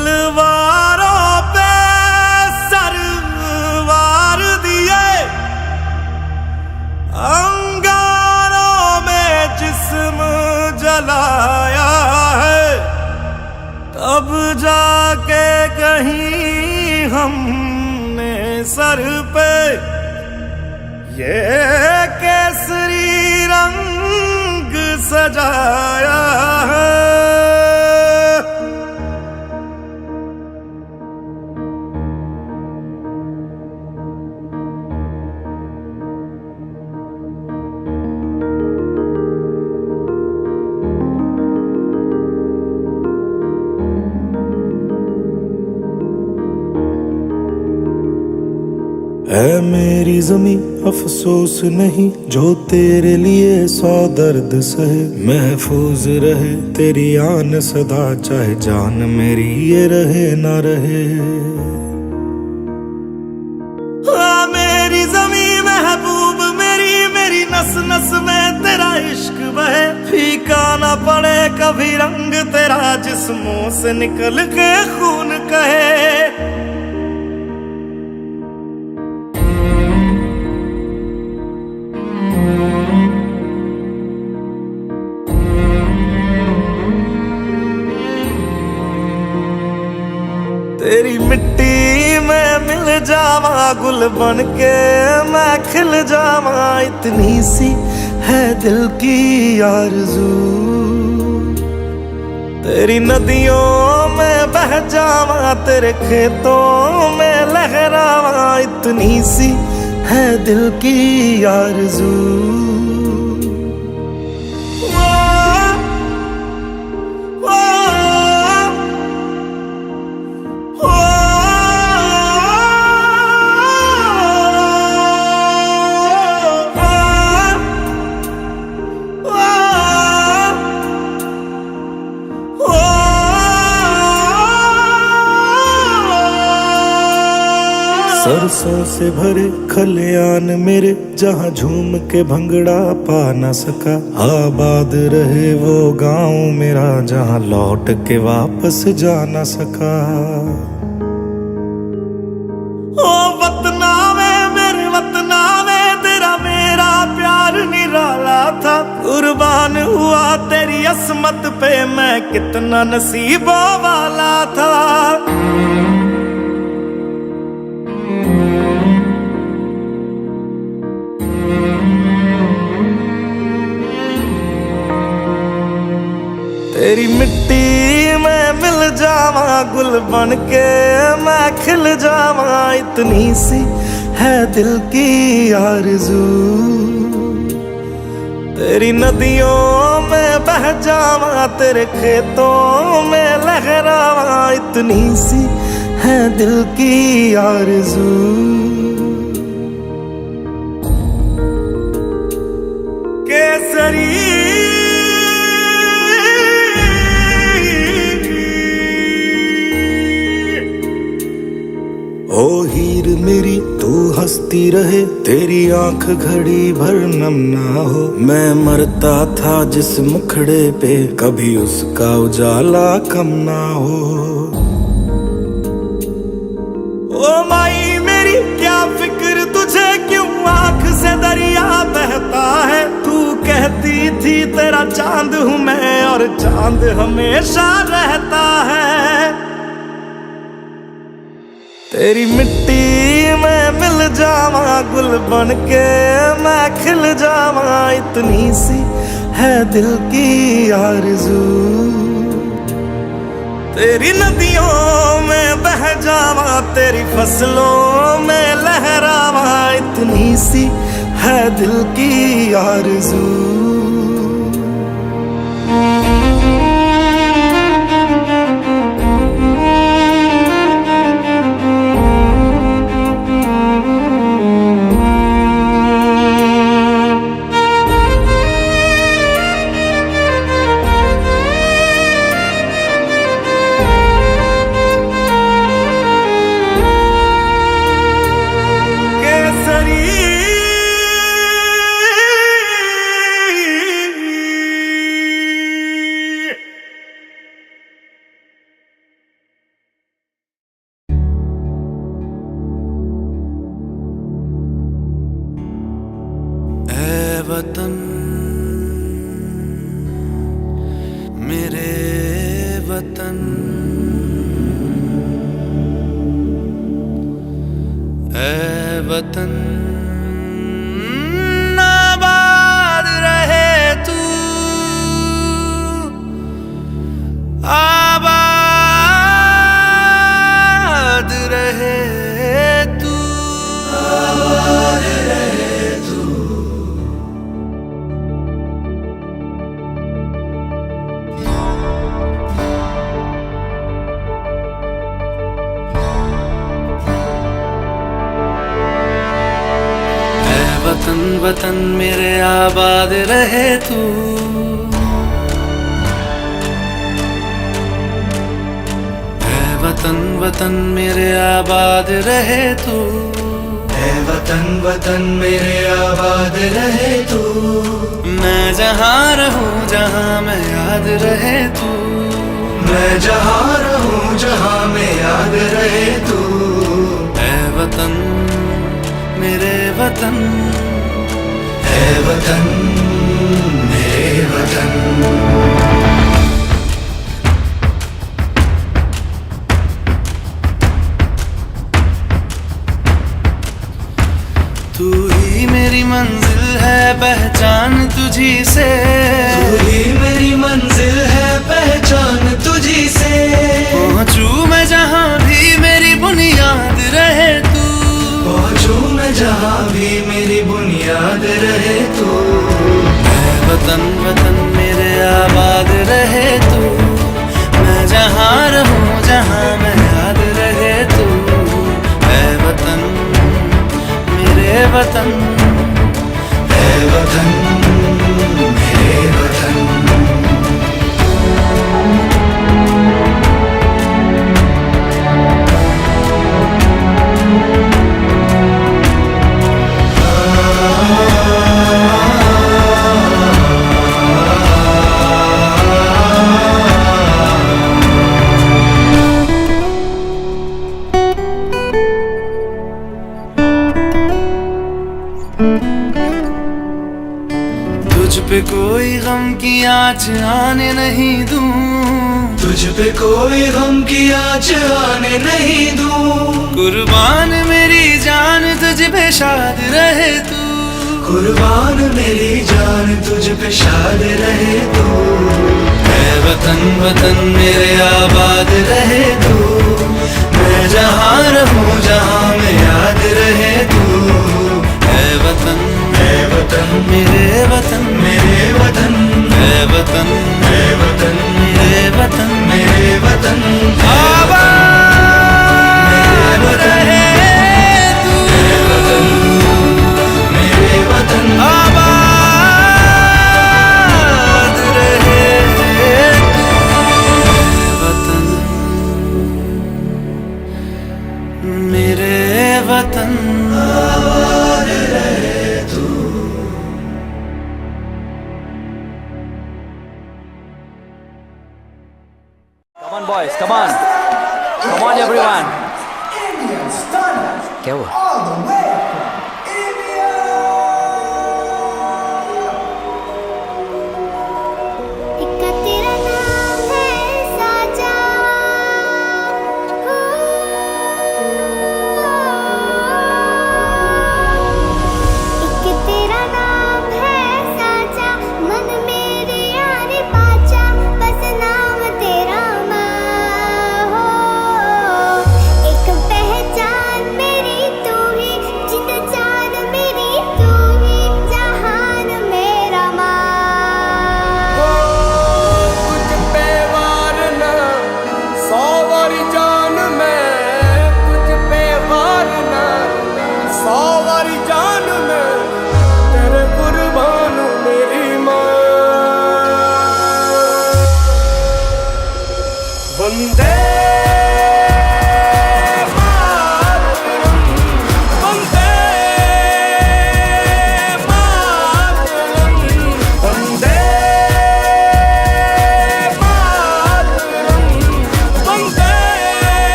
तलवारों पे सरवार दिए, अंगारों में जिस्म जलाया है, तब जाके कहीं हमने सर पे ये केसरी रंग सजाया है। ऐ मेरी ज़मीं अफसोस नहीं जो तेरे लिए 100 दर्द सहे, महफूज रहे तेरी आन सदा चाहे जान मेरी ये रहे ना रहे। मेरी ज़मीं महबूब मेरी, मेरी नस नस में तेरा इश्क बहे, फीका ना पड़े कभी रंग तेरा जिस्मों से निकल के खून कहे। तेरी मिट्टी में मिल जावा गुल बन के मैं खिल जावा, इतनी सी है दिल की आरज़ू। तेरी नदियों में बह जावा तेरे खेतों में लहरावा, इतनी सी है दिल की आरज़ू। सरसों से भरे खलियान मेरे, जहाँ झूम के भंगड़ा पा न सका, आबाद रहे वो गांव मेरा जहाँ लौट के वापस जा न सका। ओ वतना में मेरे वतना में तेरा मेरा प्यार निराला था, कुर्बान हुआ तेरी असमत पे मैं कितना नसीबों वाला था। तेरी मिट्टी में मिल जावा गुल बन के मैं खिल जावा, इतनी सी है दिल की आरज़ू। तेरी नदियों में बह जावा तेरे खेतों में लहरावा, इतनी सी है दिल की आरज़ू। केसरी ओ हीर मेरी तू हंसती रहे, तेरी आंख घड़ी भर नम ना हो, मैं मरता था जिस मुखड़े पे कभी उसका उजाला कम ना हो। ओ माई मेरी क्या फिक्र तुझे क्यों आंख से दरिया बहता है, तू कहती थी तेरा चांद हूँ मैं और चांद हमेशा रहता है। तेरी मिट्टी में मिल जावा गुल बन के मैं खिल जावा, इतनी सी है दिल की आरज़ू। तेरी नदियों में बह जावा तेरी फसलों में लहरावा, इतनी सी है दिल की आरज़ू। केसरी वतन मेरे वतन ऐ वतन आबाद रहे तू आबाद रहे तू आबाद रहे तू। वतन वतन मेरे आबाद रहे तू ऐ वतन वतन मेरे आबाद रहे तू ऐ वतन वतन मेरे आबाद रहे तू। मैं जहाँ रहूँ जहाँ मैं याद रहे तू मैं जहाँ रहूँ जहाँ मैं याद रहे तू ऐ वतन मेरे वतन ऐ वतन मेरे वतन। तू ही मेरी मंजिल है पहचान तुझी से तू ही मेरी मंजिल है पहचान तुझी से। पहुँचूं मैं जहाँ भी मेरी बुनियाद रहे तू पहुँचूं मैं जहाँ भी मेरी बुनियाद रहे तू ऐ वतन वतन मेरे आबाद रहे तू। मैं जहाँ रहूँ जहाँ मैं याद रहे तू ऐ वतन मेरे वतन ऐ वतन मेरे वतन। तुझ पे कोई गम की आँच आने नहीं दूं तुझ पे कोई गम की आँच आने नहीं दूं। कुर्बान मेरी जान तुझ पे शाद रहे तू कुर्बान मेरी जान तुझ पे शाद रहे तू ऐ वतन वतन मेरे आबाद रहे तू। मैं जहाँ रहूँ जहाँ मैं याद रहे तू ऐ वतन मेरे वतन मेरे वतन ऐ वतन मेरे वतन मेरे वतन आबाद रहे तू मेरे वतन आबाद रहे तू वतन मेरे वतन आबाद रहे तू। Come on boys, come on. Come on everyone. क्या हुआ? पहचान मेरी तू ही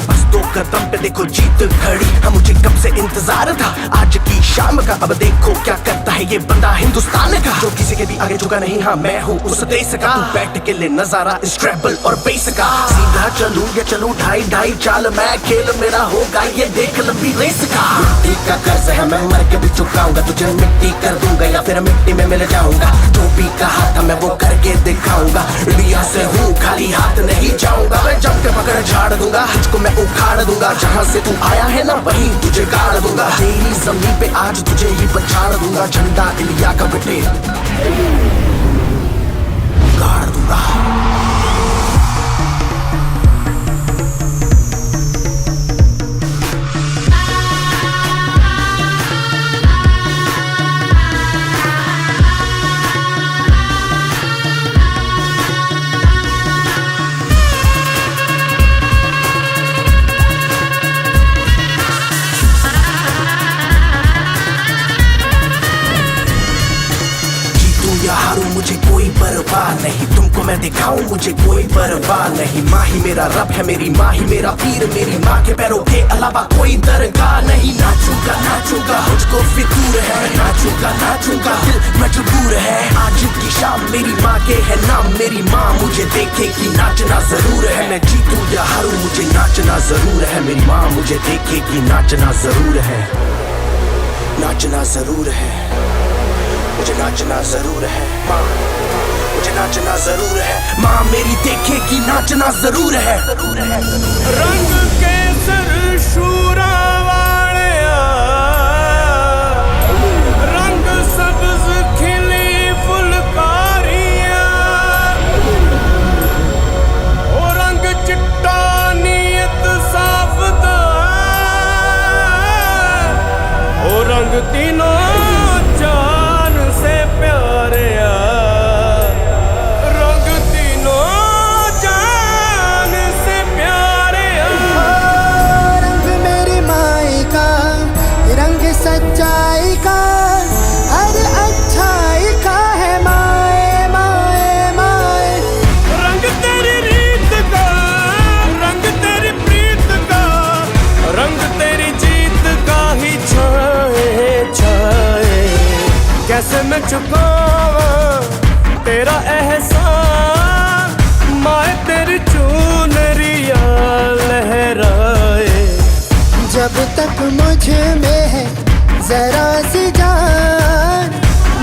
बस 2 कदम पे देखो जीत खड़ी। हाँ मुझे कब से इंतजार था आज की शाम का, अब देखो क्या करता है ये बंदा हिंदुस्तान का, जो किसी के भी आगे झुका नहीं। हाँ मैं हूँ उस देश का, तू बैठ के ले नजारा इस ट्रैबल और बेस का। सीधा चलूं या चलूं ढाई ढाई चाल, मैं खेल मेरा होगा ये देख लंबी रेस का। मिट्टी का कर्ज है मैं मर के भी चुकाऊंगा, तुझे मिट्टी कर दूंगा या फिर मिट्टी में मिल जाऊंगा। जो भी कहा था मैं वो करके दिखाऊंगा, इंडिया से हूँ खाली हाथ नहीं जाऊंगा। मैं जम के पकड़ झाड़ दूंगा, तुझको मैं उखाड़ दूंगा। जहाँ से तू आया है ना वहीं तुझे गाड़ दूंगा। तेरी जमीन पे आज तुझे ही पछाड़ दूंगा, झंडा इंडिया का बेटे गाड़ दूंगा। मुझे कोई परवाह नहीं, तुमको मैं दिखाऊं मुझे कोई परवाह नहीं। माँ ही मेरा रब है, मेरी माँ ही मेरा पीर, मेरी माँ के पैरों के अलावा कोई दरगाह नहीं। नाचूंगा नाचूंगा मुझको फितूर है, नाचूंगा नाचूंगा दिल मजबूर है। आज की शाम मेरी माँ के है नाम, मेरी माँ मुझे देखेगी नाचना जरूर है। मैं जीतूं या हारूं मुझे नाचना जरूर है, मेरी माँ मुझे देखेगी नाचना जरूर है, नाचना जरूर है, मुझे नाचना जरूर है। माँ मुझे नाचना जरूर है, माँ मेरी देखेगी नाचना जरूर है। रंग केसर शूरा वालिया, रंग सब्ज खिली फुलकारियां, ओ रंग चिट्टा नीयत साफ दा, ओ रंग तीनों जान से प्यारिया, रंग तीनों जान से प्यारिया। रंग मेरी माई का, रंग सच्चाई का, हर अच्छाई का है माए माए माए। रंग तेरी रीत का, रंग तेरी प्रीत का, रंग तेरी जीत का ही छाए छाए। कैसे मैं चुकावां तेरा एहसान, माए तेरी चुनरिया लहराए। जब तक मुझ में है जरा सी जान,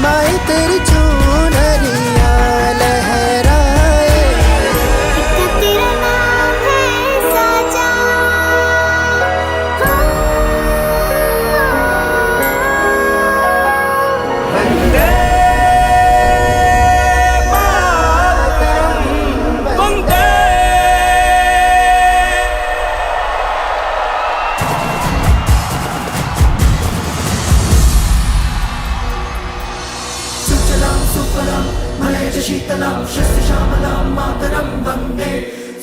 माई तेरी चुनरिया लहराए। तेरा नाम है साजा, वंदे मातरम, वंदे। सुजलां सुफलां मलयज शीतलां शस्य श्यामलां मातरं वन्दे।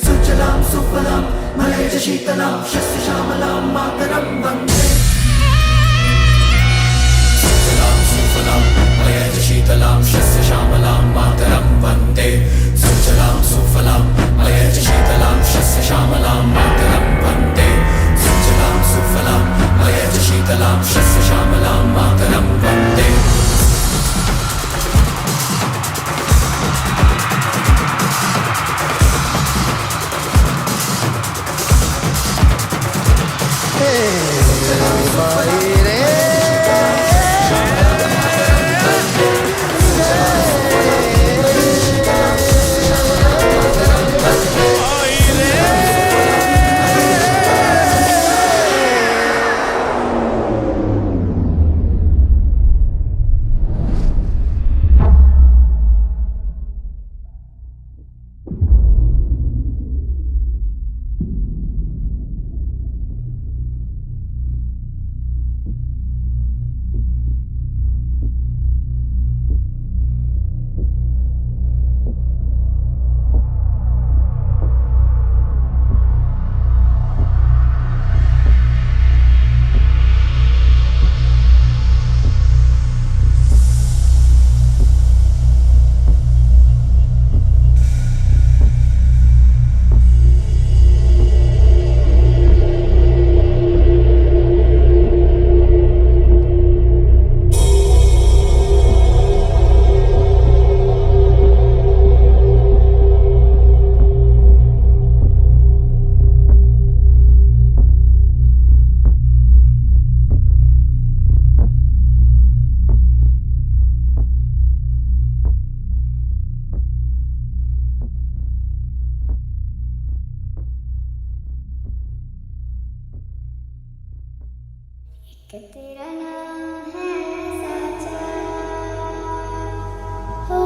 सुजलां सुफलां मलयज शीतलां शस्य श्यामलां मातरं वन्दे। सुजलां सुफलां मलयज शीतलां शस्य श्यामलां मातरं वन्दे। सुजलां सुफलां मलयज शीतलां शस्य श्यामलां मातरं वन्दे। सुजलां सुफलां मलयज शीतलां शस्य श्यामलां मातरं वन्दे। कि तेरा नाम है साचा हो।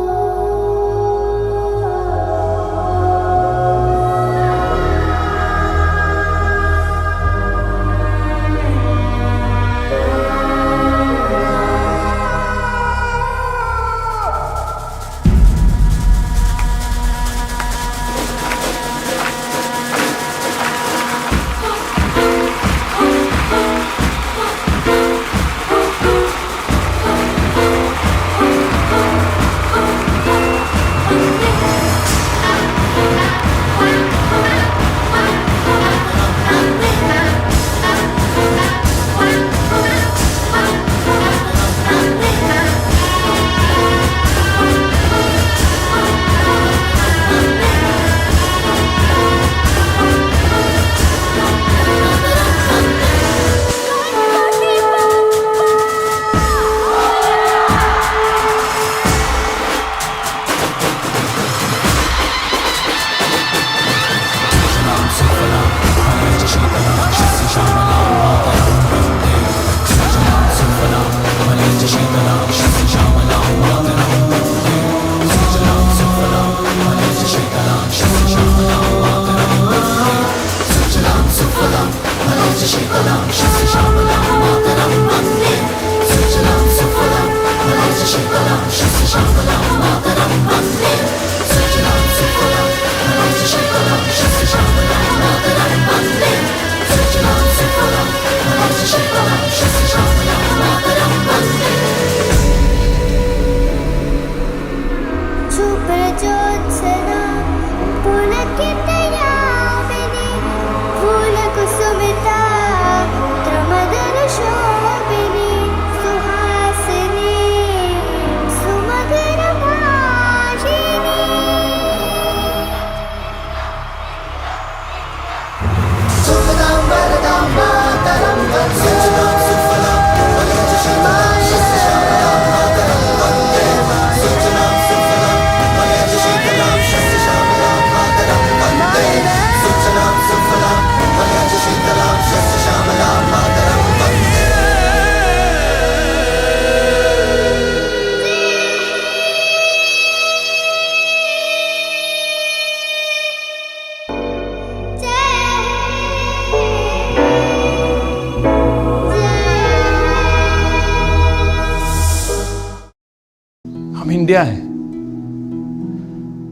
हम इंडिया हैं,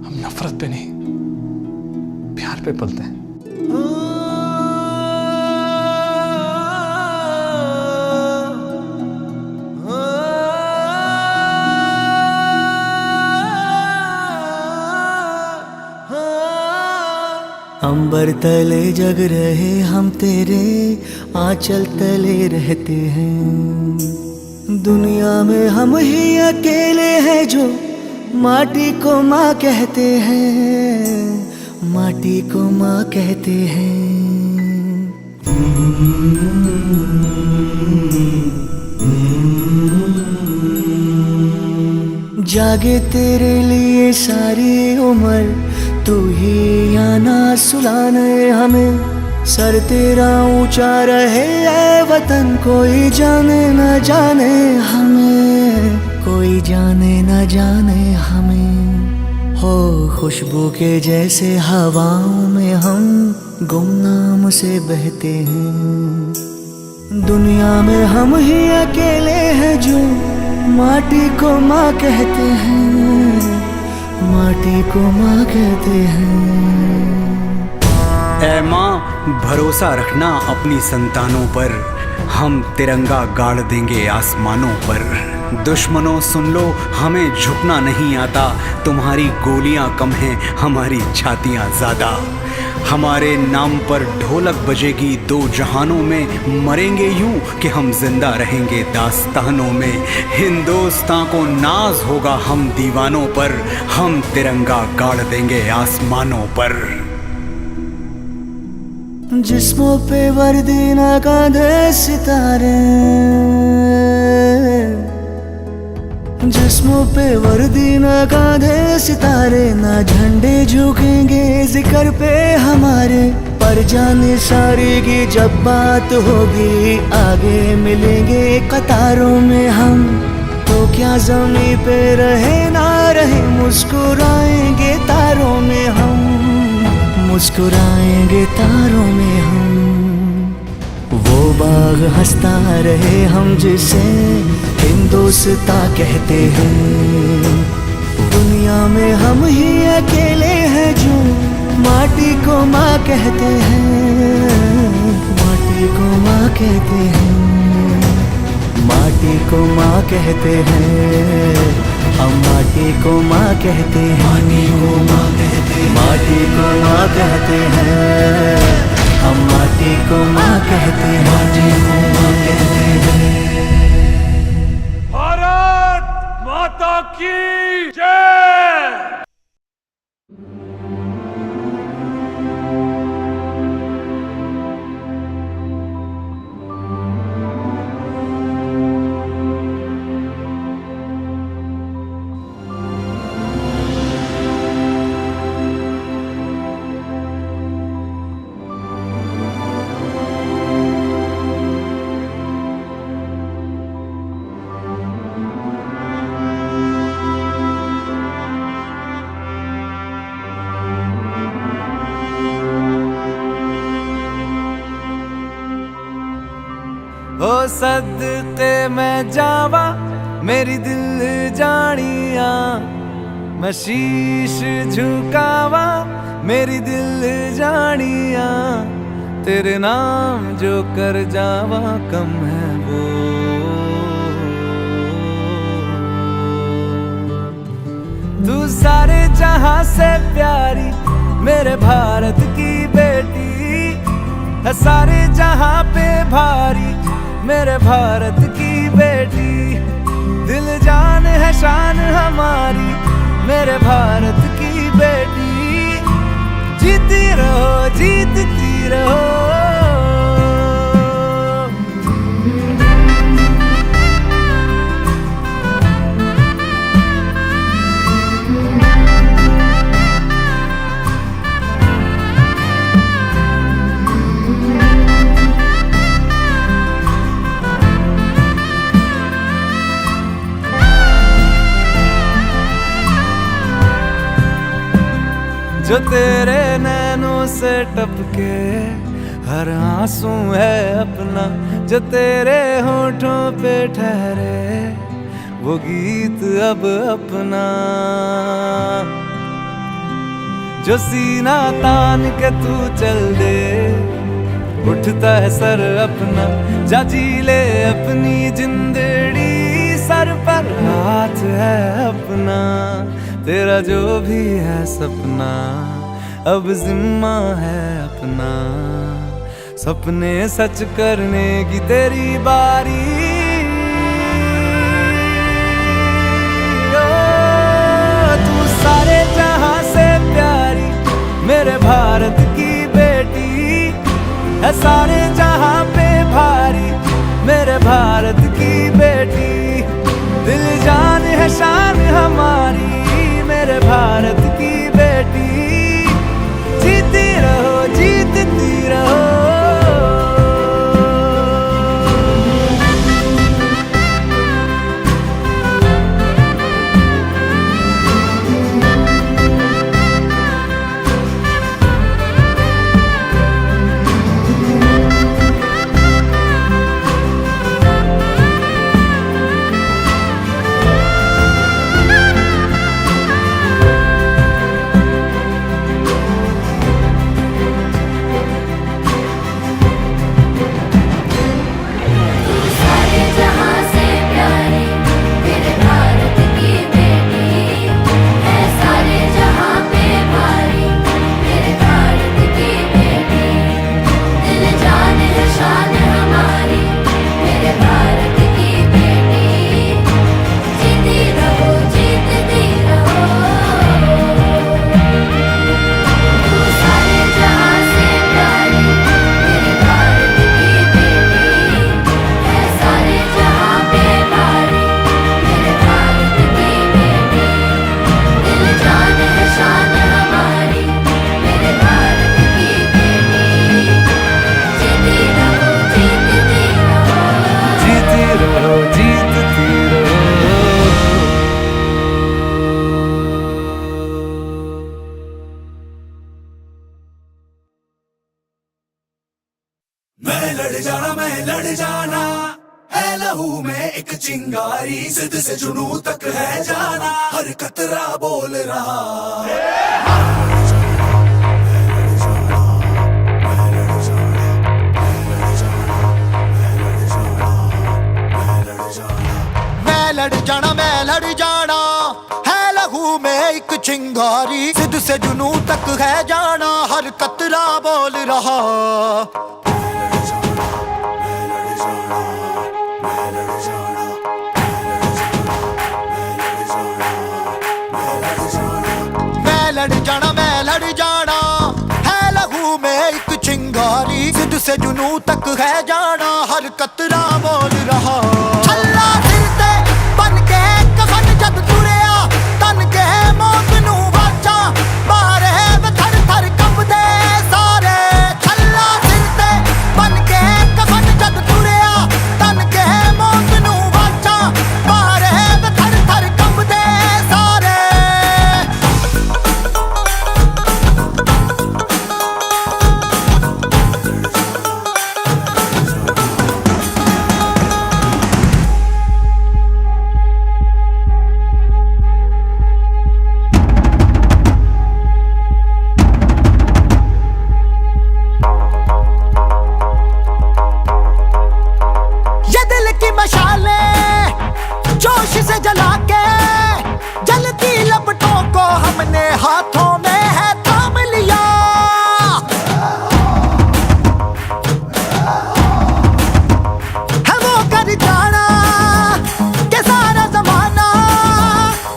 हम नफरत पे नहीं प्यार पे पलते हैं। अंबर तले जग रहे हम तेरे आंचल तले रहते हैं। दुनिया में हम ही अकेले हैं जो माटी को माँ कहते हैं, माटी को माँ कहते हैं। जागे तेरे लिए सारी उम्र, तू ही आना सुलाने हमें। सर तेरा ऊंचा रहे ऐ वतन, कोई जाने न जाने हमें, कोई जाने न जाने हमें। हो खुशबू के जैसे हवाओं में हम गुमनाम से बहते हैं। दुनिया में हम ही अकेले हैं जो माटी को माँ कहते हैं, माटी को माँ कहते हैं। ऐ माँ भरोसा रखना अपनी संतानों पर, हम तिरंगा गाड़ देंगे आसमानों पर। दुश्मनों सुन लो हमें झुकना नहीं आता, तुम्हारी गोलियां कम हैं हमारी छातियां ज्यादा। हमारे नाम पर ढोलक बजेगी दो जहानों में, मरेंगे यूं कि हम जिंदा रहेंगे दास्तानों में। हिंदुस्तान को नाज होगा हम दीवानों पर, हम तिरंगा गाड़ देंगे आसमानों पर। जिस्मों पे वर्दी ना कांधे सितारे, जिस्मों पे वर्दी ना कांधे सितारे। ना झंडे झुकेंगे जिक्र पे हमारे, पर जाने सारे की जब बात होगी, आगे मिलेंगे कतारों में हम, तो क्या ज़मीं पे रहे ना रहे, मुस्कुराएंगे तारों में हम, मुस्कुराएंगे तारों में हम। वो बाग हंसता रहे हम जिसे हिंदुस्तां कहते हैं, दुनिया में हम ही अकेले हैं जो माटी को माँ कहते हैं, माटी को माँ कहते हैं, माटी को माँ कहते हैं, हम माटी को माँ कहते हैं, माटी को माँ कहते हैं, हम माटी को माँ कहते हैं, माटी को माँ कहते हैं। भारत माता की जय। ओ सदके मैं जावा मेरी दिल जानिया, मैं शीश झुकावा मेरी दिल जानिया, तेरे नाम जो कर जावा कम है वो। तू सारे जहां से प्यारी मेरे भारत की बेटी है, सारे जहां पे भारी मेरे भारत की बेटी, दिल जान है शान हमारी मेरे भारत की बेटी, जीती रहो जीतती रहो। जो तेरे नैनों से टपके हर आंसू है अपना, जो तेरे होठों पे ठहरे वो गीत अब अपना, जो सीना तान के तू चल दे उठता है सर अपना, जा जी ले अपनी जिंदड़ी, सर पर हाथ है अपना, तेरा जो भी है सपना अब जिम्मा है अपना, सपने सच करने की तेरी बारी। ओ, तू सारे जहां से प्यारी मेरे भारत की बेटी है, सारे जहां पे भारी मेरे भारत की बेटी, दिल जान है शान हमारी मेरे भारत की बेटी, जीती रहो जीतती रहो। मैं लड़ जाना, मैं लड़ जाना, है लहू में एक चिंगारी, जिद से जुनू तक है जाना, हर कतरा बोल रहा। मैं लड़ जाना, मैं लड़ जाना, है लहू में एक चिंगारी, जिद से जुनू तक है जाना, हर कतरा बोल रहा। मैं लड़ जाना, मैं लड़ जाना, है लहू में एक चिंगारी, जिद से जुनू तक है जाना, हर कतरा बोल रहा। छल्ला सिर ते बन के कफन जद तुरिया, तन के मौत नू वाचा, मारे वे थर थर कंबदे सारे। छल्ला सिर ते बन के कफन जद तुरिया, तन के मौत नू वाचा, मारे वे थर थर कंबदे सारे। ये दिल की मशालें जोश से जला के, जलती लपटों को हमने हाथों में है थाम लिया। है वो कर जाना के सारा जमाना,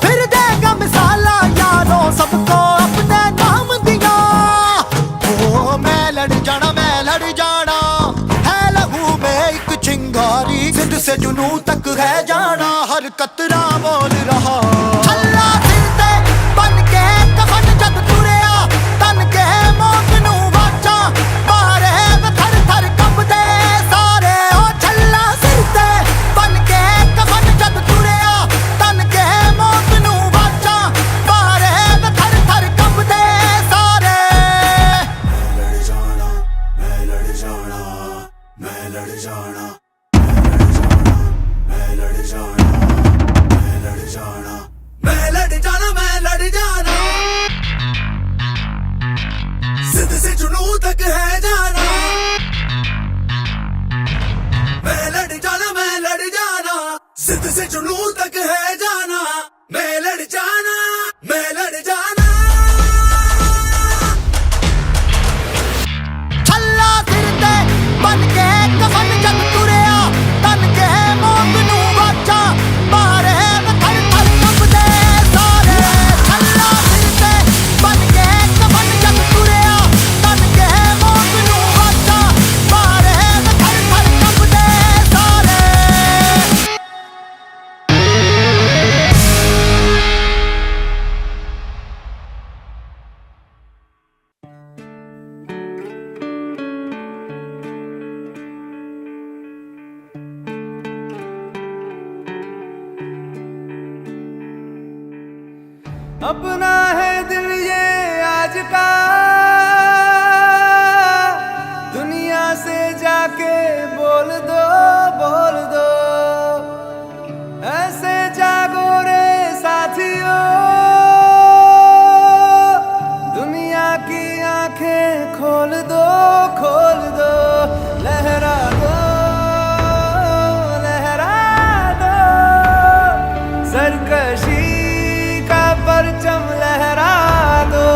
फिर देगा मिसाला यारों सबको अपने नाम दिया। ओ मैं लड़ जाना, मैं लड़ जाना, है लहू में एक चिंगारी, जिद से जुनू तक है जाना, हर कतरा बोल रहा। छल्ला सिर ते बन के कफन जद तुरिया, तन के मौत नू वाचा, मारे वे थर थर कंबदे सारे। ओ छल्ला सिर ते बन के कफन जद तुरिया, तन के मौत नू वाचा, मारे वे थर थर कंबदे सारे। मैं लड़ जाना, मैं लड़ जाना, मैं लड़ जाना, मैं लड़ जाना, मैं लड़ जाना, मैं लड़ जाना, मैं लड़ जाना, जिद से जुनू तक है जाना। मैं लड़ जाना, मैं लड़ जाना, जिद से जुनू तक है जाना, मैं लड़ जाना, मैं लड़ जाना। छल्ला सिर ते बन के कफन जद तुरिया, तन के मौत नू वाचा, मारे वे थर थर कंबदे सारे। छल्ला सिर ते बन के कफन जद तुरिया, तन के मौत नू वाचा, मारे वे थर थर कंबदे सारे। अपना है दिल ये आज का, दुनिया से जाके बोल दो, बोल दो, ऐसे जागो रे साथियों, दुनिया की आंखें खोल दो, खोल दो, लहरा दो, लहरा दो, सरकशी का परचम लहरा दो।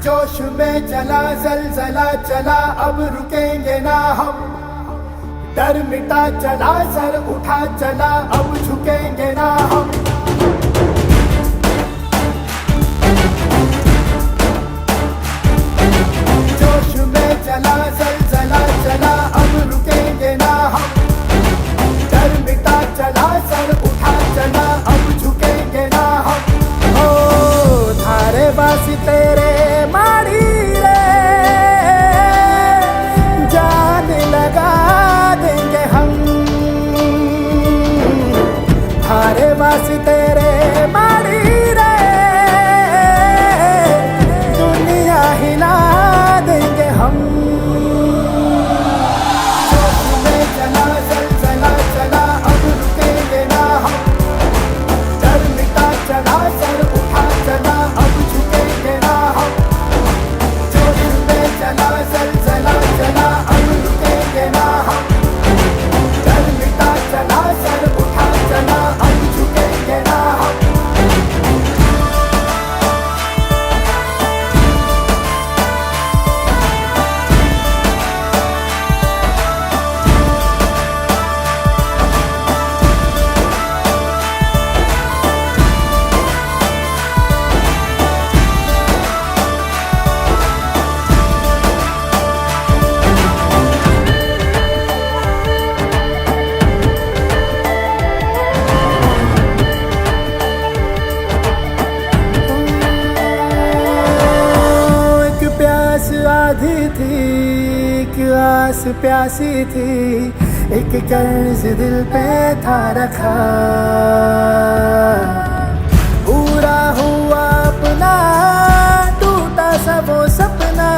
जोश में चला जलजला चला, अब रुकेंगे ना हम। डर मिटा चला, सर उठा चला, अब झुकेंगे ना हम। जोश में चला जलजला चला, अब रुकेंगे ना हम। डर मिटा चला, सर उठा चला, अब झुकेंगे ना हम। ओ थारे बासी तेरे मारी रे, जान लगा देंगे हम। थारे बासी तेरे मारी रे, दुनिया हिला देंगे हम। जोश में चला जलजला चला, अब रुकेंगे ना हम। डर मिटा चला, सर उठा चला, अब झुकेंगे ना हम। जोश में चला जलजला चला, अब रुकेंगे ना हम। डर मिटा चला, सर उठा चला, अब झुकेंगे ना हम। एक प्यास आधी थी, एक आस प्यासी थी, एक कर्ज दिल पे था रखा। पूरा हुआ अपना, टूटा सा वो सपना,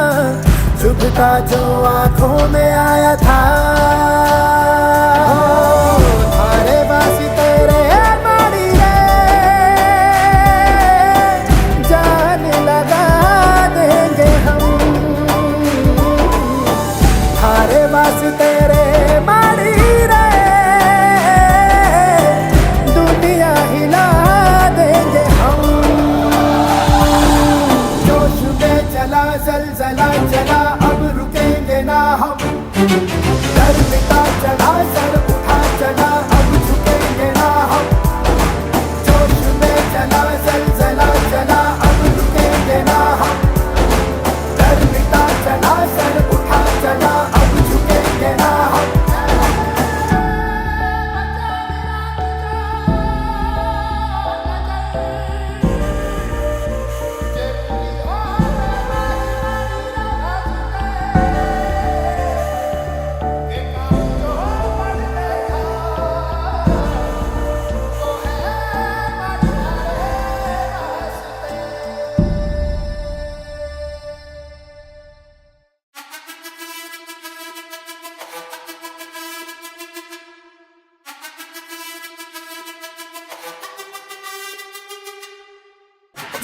चुभता जो आंखों में आया था। थारे बासी तेरे मारी रे, जान लगा देंगे हम। थारे बासी तेरे मारी रे, दुनिया हिला देंगे हम। जोश में चला जलजला चला, अब रुकेंगे ना हम। डर मिटा चला, सर उठा चला, अब झुकेंगे ना हम। जोश में चला जलजला चला, अब रुकेंगे ना हम। डर मिटा चला, सर उठा चला, अब झुकेंगे ना हम।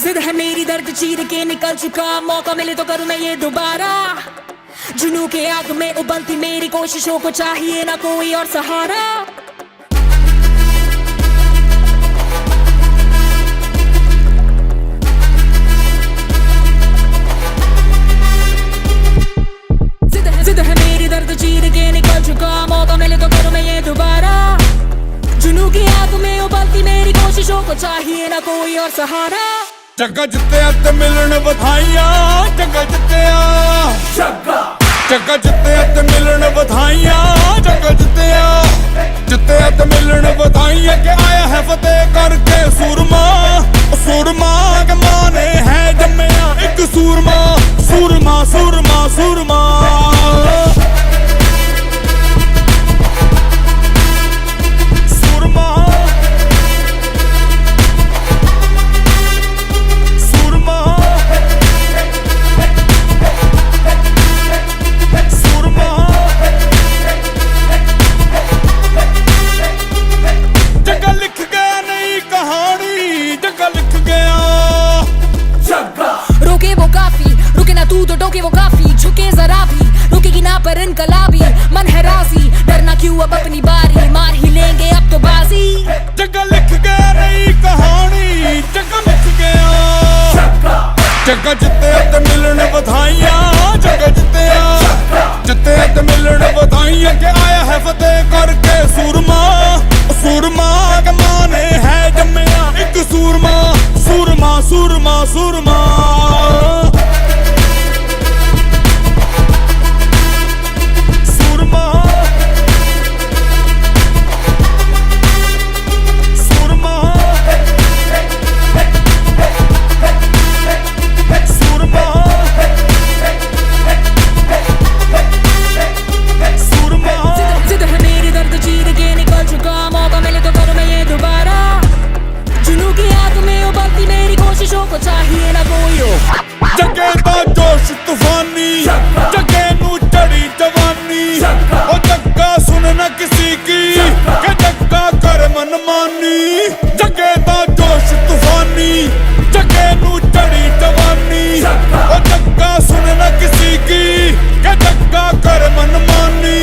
जिद है मेरी दर्द चीर के निकल चुका, मौका मिले तो करूं मैं ये दोबारा। जुनू के आग में उबलती मेरी कोशिशों को चाहिए ना कोई और सहारा। जिद है मेरी दर्द चीर के निकल चुका, मौका मिले तो करूं मैं ये दोबारा। जुनू की आग में उबलती मेरी कोशिशों को चाहिए ना कोई और सहारा। जग्गा जित्तिया ते मिलन बधाइयां, जग्गा जित्तिया, जग्गा जित्तिया ते मिलन बधाइयां, जग्गा जित्तिया, जित्तिया ते मिलन बधाइयां के आया है फतेह करके सूरमा। सूरमा के मां ने है जम्मिया एक सूरमा, सूरमा सूरमा सूरमा। टोके वो काफी, झुके जरा भी, रुकेगी ना पर इनकलाबी। मन है राजी, डरना क्यों अब अपनी बारी, मार ही लेंगे अब तो बाजी। जगह लिख गया नई कहानी, जगह लिख गया, जगह जिते ते मिलन बधाइयां, जगह जिते ते मिलन बधाइयां के आया है फतेह करके सूरमा। सूरमा के माने है जम्मिया एक सूरमा, सूरमा सूरमा सूरमा। सूरमा सूरमा सूरमा सूरमा। जिद है मेरी दर्द चीर के निकल चुका, मौका मिले तो करूं मैं ये दोबारा। जुनून की आग में उबलती मेरी कोशिशों को चाहिए ना कोई हो। जगे दा जोश तूफानी, जगे नू चढ़ी जवानी। ओ जग्गा सुन न किसी की, के जग्गा कर मनमानी। जगे दा जोश तूफानी, जगे नू चढ़ी जवानी। ओ जग्गा सुन न किसी की, के जग्गा कर मनमानी।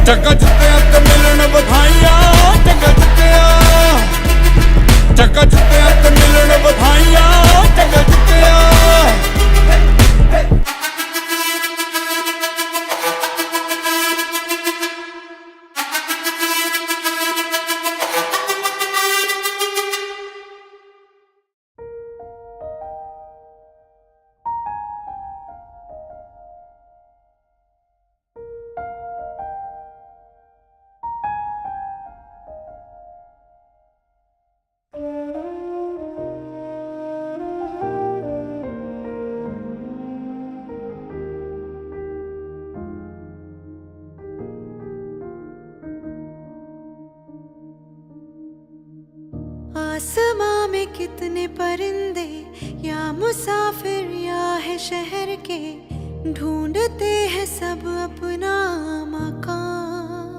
जगह जिते ते मिलन बधाइयां, जगह जिते ते मिलन बधाइयां, जगह जिते। आसमां में कितने परिंदे, या मुसाफिर या है शहर के, ढूंढते हैं सब अपना मकान।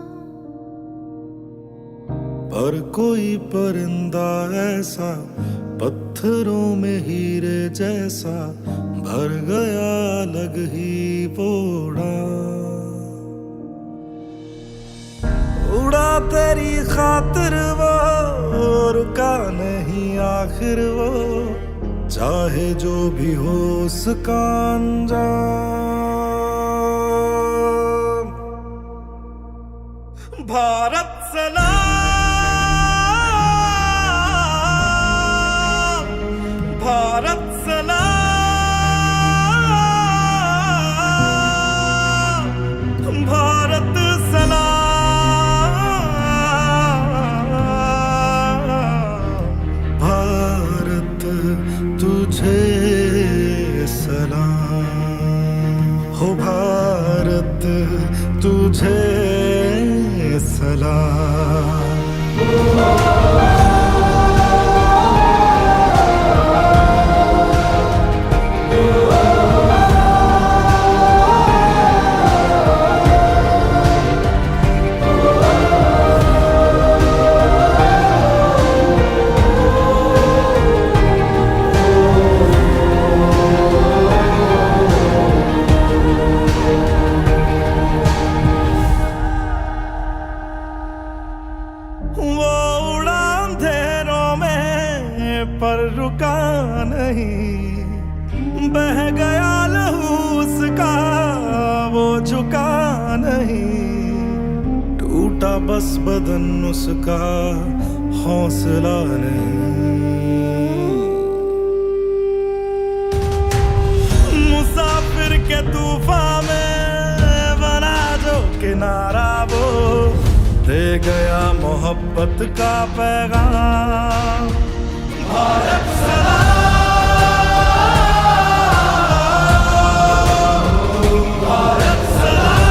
पर कोई परिंदा ऐसा पत्थरों में हीरे जैसा, भर गया अलग ही बोड़ा। उड़ा तेरी खातिर वो, रुका नहीं आखिर वो, चाहे जो भी हो उसका अंजाम। भारत सलाम, भारत सलाम, भारत सलाम। भारत तुझे सलाम, हो भारत तुझे सलाम। वो उड़ा अंधेरों में पर रुका नहीं, बह गया लहू उसका वो झुका नहीं। टूटा बस बदन उसका हौसला नहीं। मुसाफिर के तूफान में बना जो किनारा वो, दे गया मोहब्बत का पैगाम। भारत सलाम, भारत सलाम,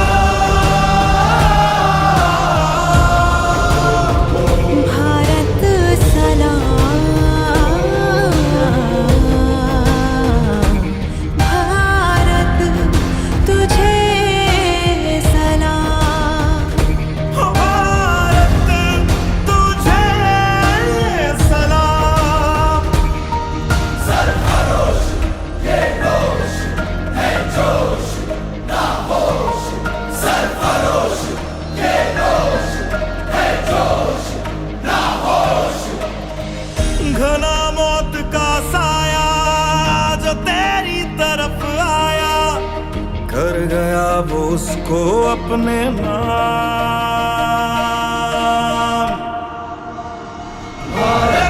भारत सलाम, भारत तुझे सलाम। भारत तुझे सलाम, तरफ आया, कर गया वो उसको अपने नाम। भारत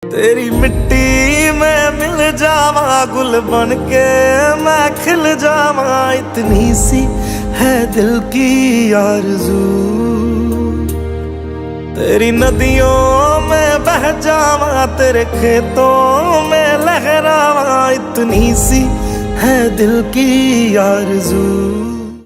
तेरी मिट्टी में मिल जावा, गुल बन के मैं खिल जावा, इतनी सी है दिल की आरज़ू। तेरी नदियों में बह जावा, तेरे खेतों में लहरावा, इतनी सी है दिल की आरज़ू।